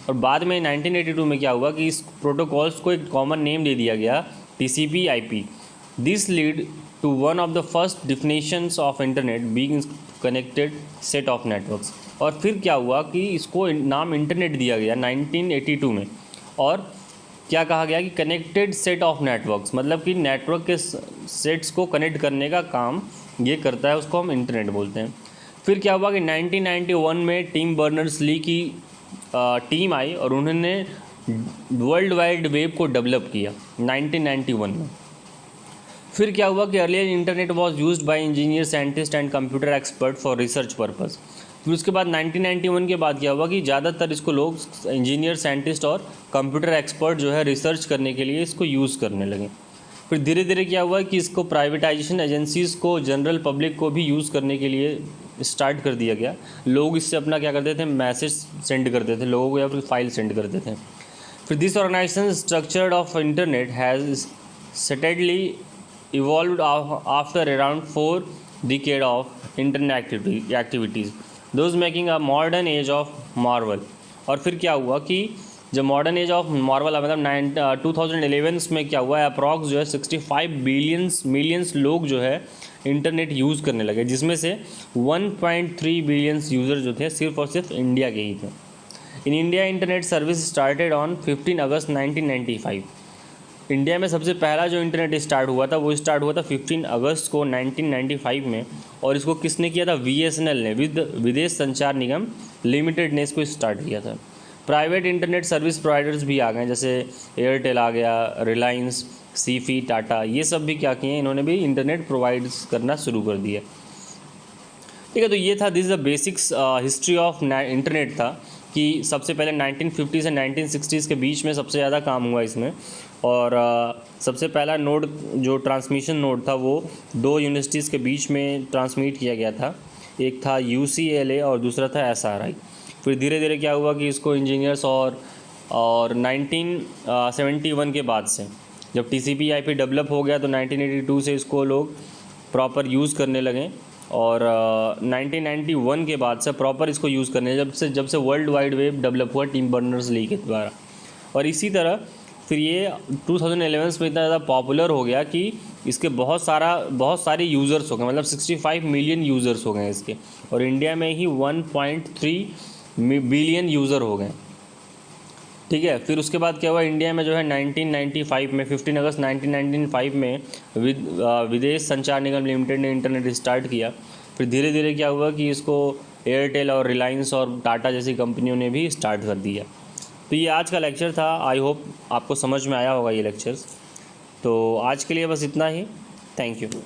और बाद में 1982 में क्या हुआ कि इस प्रोटोकॉल्स को एक कॉमन नेम दे दिया गया, TCP/IP। This lead to one of the first definitions of internet being connected set of networks. और फिर क्या हुआ कि इसको नाम इंटरनेट दिया गया 1982 में, और क्या कहा गया कि कनेक्टेड सेट ऑफ नेटवर्क्स, मतलब कि नेटवर्क के सेट्स को कनेक्ट करने का काम ये करता है, उसको हम इंटरनेट बोलते हैं। फिर क्या हुआ कि 1991 में टिम बर्नर्स-ली की टीम आई और उन्होंने वर्ल्ड वाइड वेब को डेवलप किया 1991 में। फिर क्या हुआ कि earlier internet was used by engineer, scientist and computer expert for research purpose. फिर उसके बाद 1991 के बाद क्या हुआ कि ज़्यादातर इसको लोग इंजीनियर, साइंटिस्ट और कंप्यूटर एक्सपर्ट जो है रिसर्च करने के लिए इसको यूज़ करने लगे। फिर धीरे धीरे क्या हुआ कि इसको प्राइवेटाइजेशन एजेंसीज़ को जनरल पब्लिक को भी यूज़ करने के लिए स्टार्ट कर दिया गया। लोग इससे अपना क्या करते थे, मैसेज सेंड करते थे लोगों को या फिर फाइल सेंड करते थे। फिर this organisation structured of internet has steadily evolved after around 4 decades of internet activities, those making a modern age of marvel। और फिर क्या हुआ कि जब मॉडर्न एज ऑफ मार्वल मतलब 2011 में क्या हुआ, अप्रॉक्स जो है 65 मिलियंस लोग जो है इंटरनेट यूज़ करने लगे, जिसमें से 1.3 बिलियन यूज़र जो थे सिर्फ और सिर्फ इंडिया के ही थे। In India internet service started on 15 August 1995। India में सबसे पहला जो इंटरनेट स्टार्ट हुआ था वो स्टार्ट हुआ था 15 अगस्त को 1995 में, और इसको किसने किया था, BSNL ने, विदेश संचार निगम लिमिटेड ने इसको स्टार्ट किया था। प्राइवेट इंटरनेट सर्विस प्रोवाइडर्स भी आ गए, जैसे एयरटेल आ गया, रिलायंस, सीफी, टाटा, ये सब भी क्या किए हैं, इन्होंने भी इंटरनेट प्रोवाइड करना शुरू कर दिया। ठीक है, तो ये था, this is the basics history of internet था कि सबसे पहले 1950 से 1960s के बीच में सबसे ज़्यादा काम हुआ इसमें। और सबसे पहला नोड जो ट्रांसमिशन नोड था वो 2 यूनिवर्सिटीज़ के बीच में ट्रांसमिट किया गया था, एक था UCLA और दूसरा था SRI। फिर धीरे धीरे क्या हुआ कि इसको इंजीनियर्स और 1971 के बाद से जब TCP/IP डेवलप हो गया तो 1982 से इसको लोग प्रॉपर यूज़ करने लगे, और 1991 के बाद से प्रॉपर इसको यूज़ करने जब से वर्ल्ड वाइड वेब डेवलप हुआ टिम बर्नर्स-ली के द्वारा। और इसी तरह फिर ये 2011 में इतना ज़्यादा पॉपुलर हो गया कि इसके बहुत सारे यूज़र्स हो गए, मतलब 65 मिलियन यूज़र्स हो गए इसके, और इंडिया में ही 1.3 बिलियन यूज़र हो गए। ठीक है, फिर उसके बाद क्या हुआ, इंडिया में जो है 1995 में 15 अगस्त 1995 में विदेश संचार निगम लिमिटेड ने इंटरनेट स्टार्ट किया। फिर धीरे धीरे क्या हुआ कि इसको एयरटेल और रिलायंस और टाटा जैसी कंपनियों ने भी स्टार्ट कर दिया। तो ये आज का लेक्चर था, आई होप आपको समझ में आया होगा ये लेक्चर्स। तो आज के लिए बस इतना ही, थैंक यू।